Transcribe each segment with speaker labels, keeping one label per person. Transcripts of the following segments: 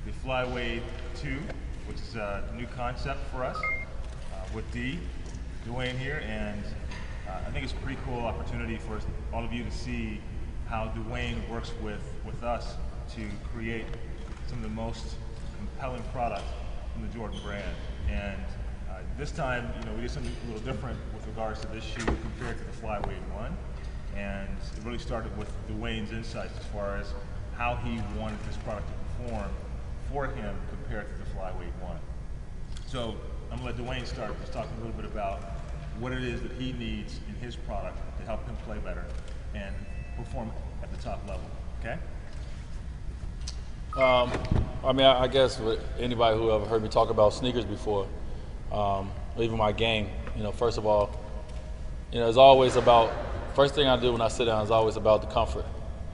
Speaker 1: the Fly Wade 2, which is a new concept for us with Dwayne here, and I think it's a pretty cool opportunity for all of you to see how Dwayne works with us to create some of the most compelling products from the Jordan brand. And this time, we did something a little different with regards to this shoe compared to the Fly Wade 1. And it really started with Dwayne's insights as far as how he wanted this product to perform for him compared to the Fly Wade 1. So I'm going to let Dwayne start just talking a little bit about what it is that he needs in his product to help him play better and perform at the top level, okay?
Speaker 2: I guess with anybody who ever heard me talk about sneakers before, or even my game, first of all, it's always about, first thing I do when I sit down is always about the comfort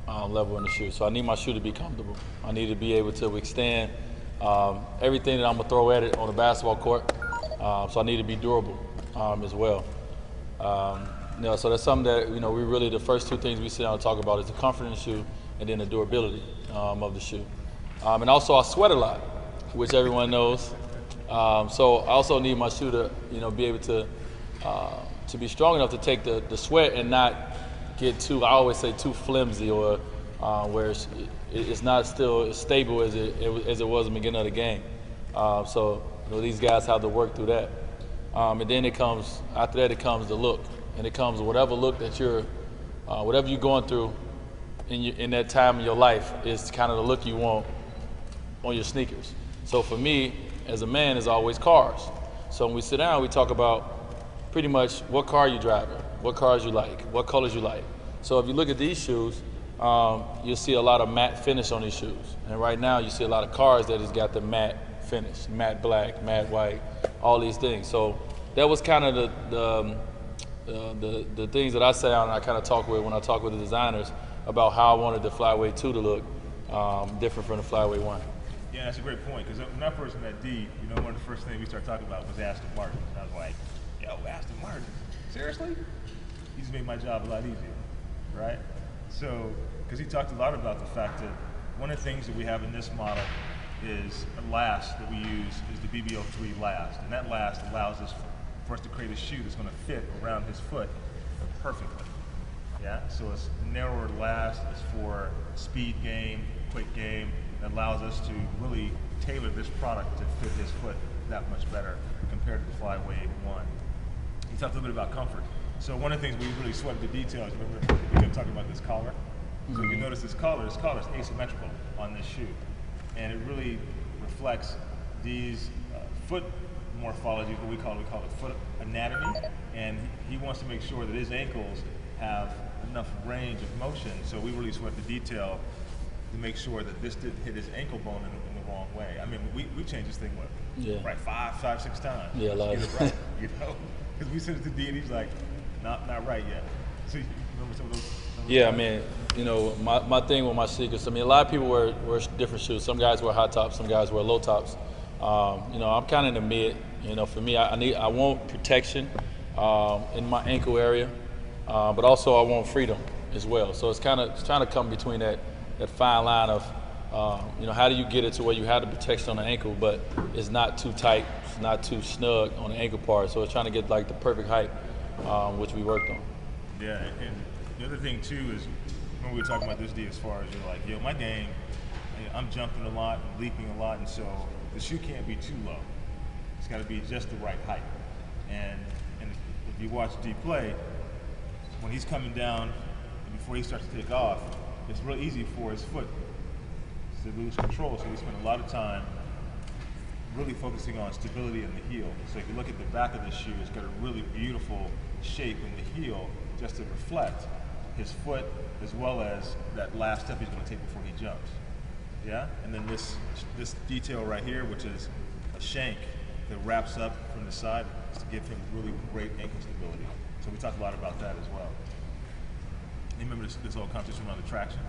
Speaker 2: level in the shoe. So I need my shoe to be comfortable. I need to be able to withstand everything that I'm gonna throw at it on the basketball court. So I need to be durable as well. So that's something that, we really, the first two things we sit down and talk about is the comfort in the shoe and then the durability of the shoe. And also I sweat a lot, which everyone knows. So I also need my shoe to, be able to be strong enough to take the sweat and not get too, I always say, too flimsy, or where it's not still as stable as it was in the beginning of the game. So these guys have to work through that. And then after that it comes the look. And it comes whatever look that whatever you're going through in that time of your life is kind of the look you want on your sneakers. So for me, as a man, it's always cars. So when we sit down, we talk about pretty much what car you driving, what cars you like, what colors you like. So if you look at these shoes, you'll see a lot of matte finish on these shoes. And right now you see a lot of cars that has got the matte finish, matte black, matte white, all these things. So that was kind of the things that I sat down and I kind of talk with when I talk with the designers about how I wanted the Fly Wade 2 to look different from the Fly Wade 1.
Speaker 1: Yeah, that's a great point, because when I first met D, one of the first things we started talking about was Aston Martin. And I was like, yo, Aston Martin, seriously? He just made my job a lot easier, right? So, because he talked a lot about the fact that one of the things that we have in this model is a last that we use is the BBO3 last. And that last allows us for us to create a shoe that's going to fit around his foot perfectly. Yeah, so it's narrower last, it's for speed game, quick game. It allows us to really tailor this product to fit his foot that much better compared to the Fly Wade 1. He talked a little bit about comfort. So one of the things we really sweated the details, remember we kept talking about this collar? So if you notice this collar is asymmetrical on this shoe. And it really reflects these foot morphologies, what we call it foot anatomy. And he wants to make sure that his ankles have enough range of motion. So we really sweat the detail to make sure that this didn't hit his ankle bone in the wrong way. I mean, we changed this thing, right, five, six times.
Speaker 2: Yeah, a lot.
Speaker 1: Get it right, because we sent it to D and he's like, not right yet. So you remember some of those?
Speaker 2: Yeah, I mean, my thing with my sneakers, a lot of people wear different shoes. Some guys wear high tops, some guys wear low tops. I'm kind of in the mid. For me, I want protection in my ankle area, but also I want freedom as well. So it's trying to come between that fine line of, how do you get it to where you have the protection on the ankle, but it's not too tight, it's not too snug on the ankle part. So it's trying to get like the perfect height, which we worked on.
Speaker 1: Yeah, and the other thing too is, when we were talking about this D, as far as you're like, my game, I'm jumping a lot, I'm leaping a lot, and so the shoe can't be too low. It's got to be just the right height. And if you watch D play, when he's coming down, before he starts to take off, it's real easy for his foot to lose control. So we spend a lot of time really focusing on stability in the heel. So if you look at the back of the shoe, it's got a really beautiful shape in the heel just to reflect his foot as well as that last step he's going to take before he jumps. Yeah? And then this detail right here, which is a shank that wraps up from the side to give him really great ankle stability. So we talked a lot about that as well. You remember this whole conversation around the traction,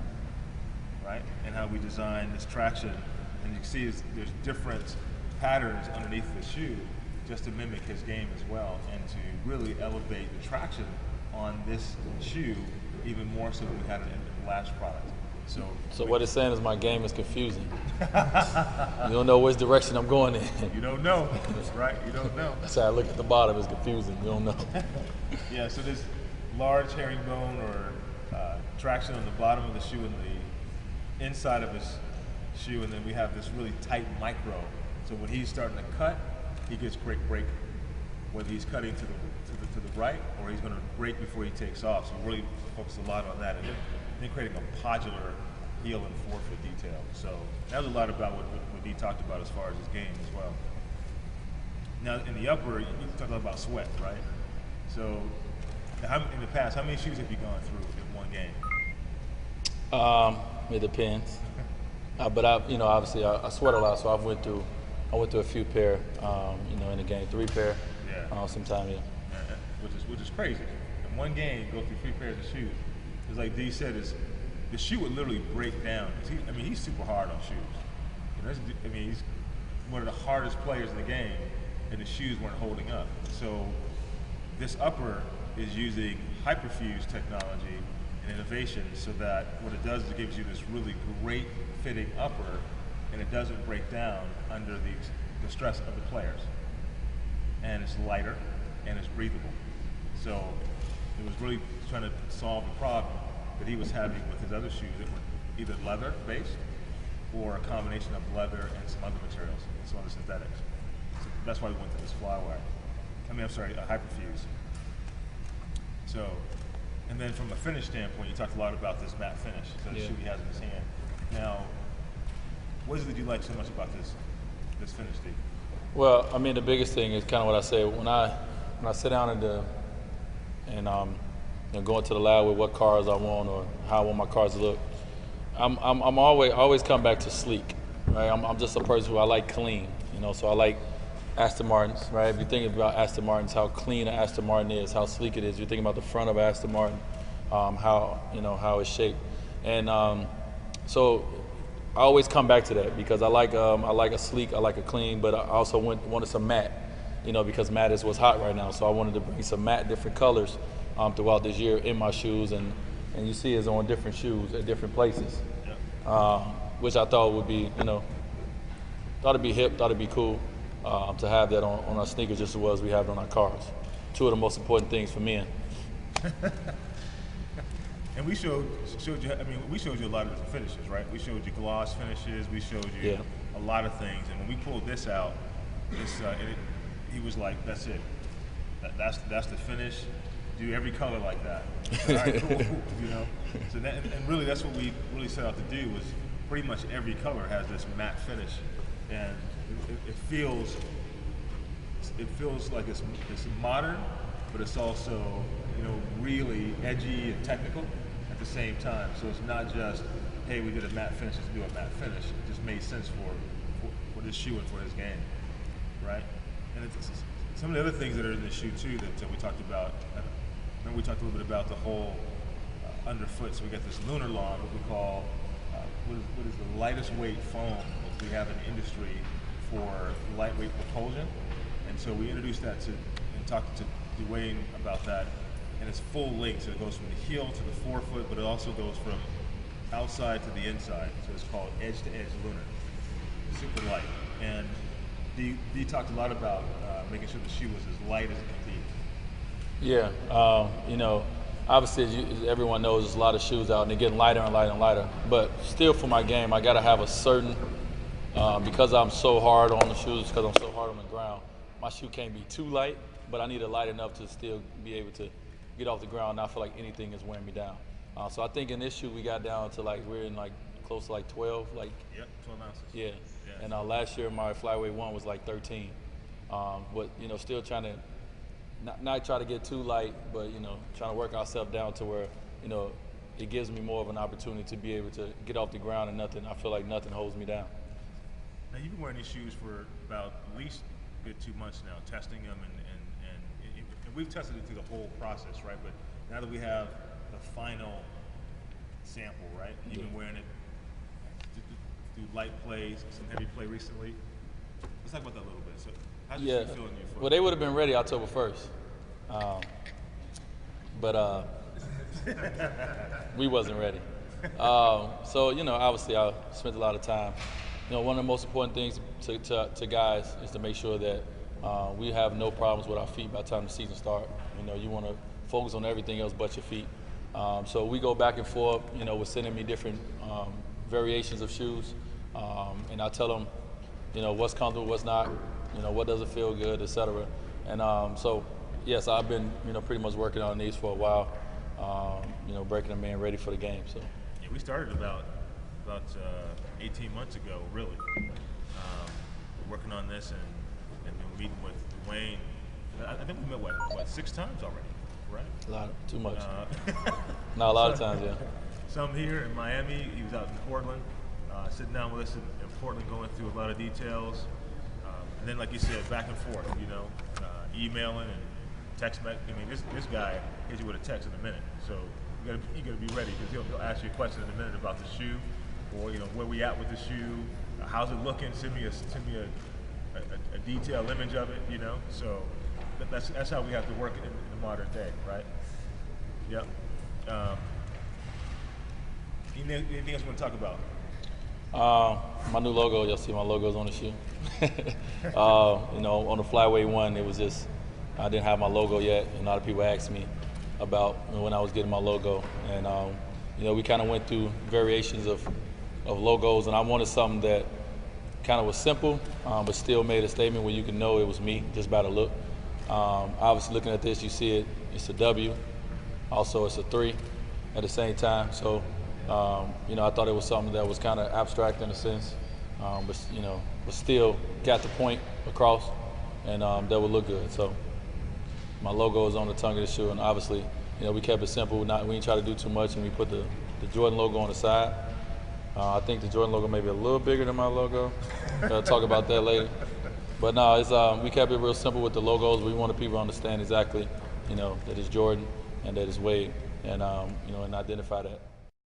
Speaker 1: right? And how we design this traction, and you can see there's different patterns underneath the shoe just to mimic his game as well, and to really elevate the traction on this shoe even more so than we had it in the last product.
Speaker 2: So what it's saying is my game is confusing. You don't know which direction I'm going in.
Speaker 1: You don't know, right? You don't know.
Speaker 2: So I look at the bottom, it's confusing. You don't know.
Speaker 1: Yeah, so this large herringbone or traction on the bottom of the shoe and the inside of his shoe, and then we have this really tight micro. So when he's starting to cut, he gets great break. Whether he's cutting to the right or he's going to break before he takes off. So we really focus a lot on that, and then creating a podular heel and forefoot detail. So that was a lot about what he talked about as far as his game as well. Now in the upper, you talked about sweat, right? So in the past, how many shoes have you gone through in one game?
Speaker 2: It depends. But obviously I sweat a lot, so I went through a few pair, in the game, 3 pair.
Speaker 1: Yeah.
Speaker 2: Sometime, yeah.
Speaker 1: Which is crazy. In one game, you go through 3 pairs of shoes. It's like D said, the shoe would literally break down. He's super hard on shoes. He's one of the hardest players in the game, and the shoes weren't holding up. So this upper is using hyperfuse technology and innovation so that what it does is it gives you this really great fitting upper, and it doesn't break down under the stress of the players. And it's lighter and it's breathable. So it was really trying to solve the problem that he was having with his other shoes that were either leather based or a combination of leather and some other materials, some other synthetics. So that's why we went to this flywire. A hyperfuse. So, and then from a finish standpoint, you talked a lot about this matte finish, so the shoe he has in his hand. Now, what is it that you like so much about this finish, Steve?
Speaker 2: Well, the biggest thing is kind of what I say when I sit down and go into the lab with what cars I want or how I want my cars to look. I'm always come back to sleek, right? I'm just a person who I like clean, so I like Aston Martins, right? If you think about Aston Martins, how clean an Aston Martin is, how sleek it is. You think about the front of Aston Martin, how it's shaped, and so I always come back to that because I like a sleek, I like a clean, but I also wanted some matte, because matte is what's hot right now. So I wanted to bring some matte, different colors throughout this year in my shoes, and you see it's on different shoes at different places, which I thought would be, thought it'd be hip, thought it'd be cool to have that on our sneakers just as well as we have it on our cars. 2 of the most important things for men.
Speaker 1: And we showed you. We showed you a lot of different finishes, right? We showed you gloss finishes. We showed you a lot of things. And when we pulled this out, he was like, "That's it. That's the finish. Do every color like that." Said, all right, cool. So and really, that's what we really set out to do. Was pretty much every color has this matte finish, and it feels like it's modern, but it's also really edgy and technical at the same time. So it's not just, hey, we did a matte finish, let's do a matte finish. It just made sense for this shoe and for his game, right? And it's some of the other things that are in this shoe too that we talked about. Remember we talked a little bit about the whole underfoot. So we got this lunar lawn, what we call what is the lightest weight foam that we have in the industry for lightweight propulsion. And so we introduced that and talked to Dwayne about that. And it's full length, so it goes from the heel to the forefoot, but it also goes from outside to the inside. So it's called edge-to-edge lunar. Super light. And Dee talked a lot about making sure the shoe was as light as it can be.
Speaker 2: Yeah, obviously, as everyone knows, there's a lot of shoes out, and they're getting lighter and lighter and lighter. But still, for my game, I got to have a certain, because I'm so hard on the shoes, because I'm so hard on the ground, my shoe can't be too light, but I need it light enough to still be able to get off the ground and not feel like anything is wearing me down. So I think in this shoe we got down to we're in close to 12.
Speaker 1: 12 ounces.
Speaker 2: Yeah. And last year my flyweight 1 was 13. But still trying to not try to get too light, but trying to work ourselves down to where it gives me more of an opportunity to be able to get off the ground and I feel like nothing holds me down.
Speaker 1: Now you've been wearing these shoes for about at least a good 2 months now, testing them and we've tested it through the whole process, right? But now that we have the final sample, right? You've been wearing it through light plays, some heavy play recently. Let's talk about that a little bit. So how's your shoe feeling in your foot?
Speaker 2: Well, they would have been ready October 1st. But we wasn't ready. So obviously I spent a lot of time. One of the most important things to guys is to make sure that we have no problems with our feet by the time the season starts. You want to focus on everything else but your feet. So we go back and forth. With sending me different variations of shoes, and I tell them, what's comfortable, what's not, what doesn't feel good, etc. And so yes, I've been pretty much working on these for a while. Breaking them in ready for the game. So
Speaker 1: yeah, we started about 18 months ago, really, working on this and then meeting with Dwayne. I think we met what 6 times already, right?
Speaker 2: Too much. Not a lot of times, yeah.
Speaker 1: Some here in Miami. He was out in Portland, sitting down with us in Portland, going through a lot of details. And then, like you said, back and forth. Emailing and text. I mean, this guy hits you with a text in a minute. So you gotta be ready, because he'll ask you a question in a minute about the shoe, or where we at with the shoe, how's it looking? Send me a detailed image of it. So that's how we have to work in the modern day, right? Yep. Anything else you want to talk about?
Speaker 2: My new logo. You'll see my logo's on the shoe. On the Flyweight one, it was just I didn't have my logo yet, and a lot of people asked me about when I was getting my logo, and we kind of went through variations of logos, and I wanted something that kind of was simple, but still made a statement where you can know it was me just by the look. Obviously, looking at this, you see it's a W, also it's a 3 at the same time. So I thought it was something that was kind of abstract in a sense, but still got the point across, and that would look good. So my logo is on the tongue of the shoe, and obviously, we kept it simple. We didn't try to do too much, and we put the Jordan logo on the side. I think the Jordan logo may be a little bigger than my logo. We'll talk about that later. But no, it's we kept it real simple with the logos. We wanted people to understand exactly, that it's Jordan and that it's Wade, and and identify that.